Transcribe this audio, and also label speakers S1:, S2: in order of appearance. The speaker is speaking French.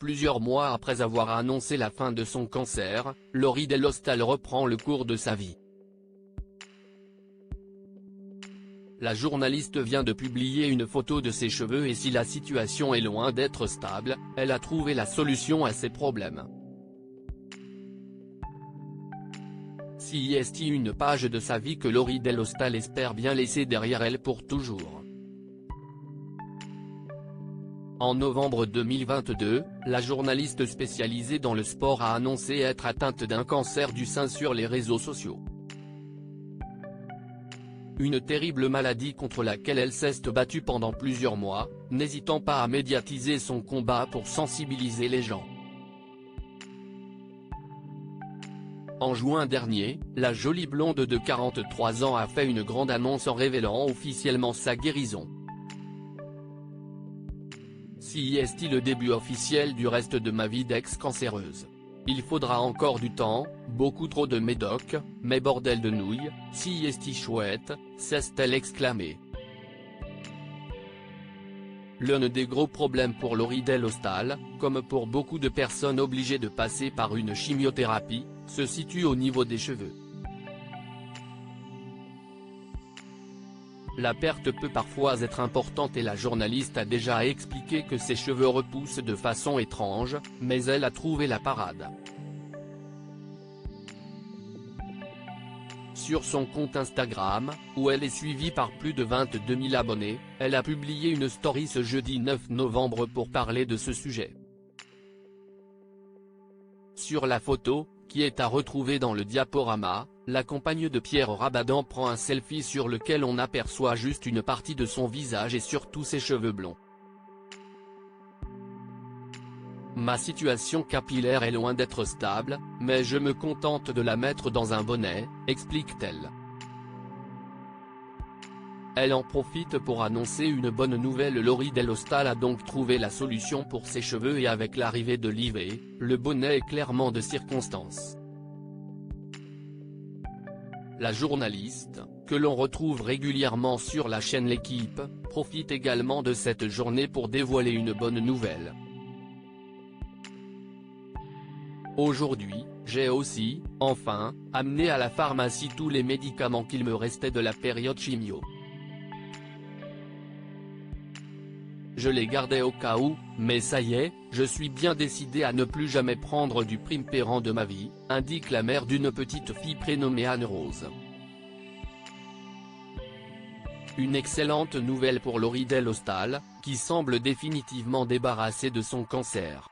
S1: Plusieurs mois après avoir annoncé la fin de son cancer, Laurie Delhostal reprend le cours de sa vie. La journaliste vient de publier une photo de ses cheveux et si la situation est loin d'être stable, elle a trouvé la solution à ses problèmes. C'est une page de sa vie que Laurie Delhostal espère bien laisser derrière elle pour toujours. En novembre 2022, la journaliste spécialisée dans le sport a annoncé être atteinte d'un cancer du sein sur les réseaux sociaux. Une terrible maladie contre laquelle elle s'est battue pendant plusieurs mois, n'hésitant pas à médiatiser son combat pour sensibiliser les gens. En juin dernier, la jolie blonde de 43 ans a fait une grande annonce en révélant officiellement sa guérison. C'est le début officiel du reste de ma vie d'ex-cancéreuse. Il faudra encore du temps, beaucoup trop de médoc, mais bordel de nouilles, c'est chouette, s'est-elle exclamée. L'un des gros problèmes pour Laurie Delhostal, comme pour beaucoup de personnes obligées de passer par une chimiothérapie, se situe au niveau des cheveux. La perte peut parfois être importante et la journaliste a déjà expliqué que ses cheveux repoussent de façon étrange, mais elle a trouvé la parade. Sur son compte Instagram, où elle est suivie par plus de 22 000 abonnés, elle a publié une story ce jeudi 9 novembre pour parler de ce sujet. Sur la photo, qui est à retrouver dans le diaporama, la compagne de Pierre Rabadan prend un selfie sur lequel on aperçoit juste une partie de son visage et surtout ses cheveux blonds. Ma situation capillaire est loin d'être stable, mais je me contente de la mettre dans un bonnet, explique-t-elle. Elle en profite pour annoncer une bonne nouvelle. Laurie Delhostal a donc trouvé la solution pour ses cheveux et avec l'arrivée de l'hiver, le bonnet est clairement de circonstance. La journaliste, que l'on retrouve régulièrement sur la chaîne L'Équipe, profite également de cette journée pour dévoiler une bonne nouvelle. Aujourd'hui, j'ai aussi, enfin, amené à la pharmacie tous les médicaments qu'il me restait de la période chimio. Je les gardais au cas où, mais ça y est, je suis bien décidé à ne plus jamais prendre du Primperan de ma vie, indique la mère d'une petite fille prénommée Anne-Rose. Une excellente nouvelle pour Laurie Delhostal, qui semble définitivement débarrassée de son cancer.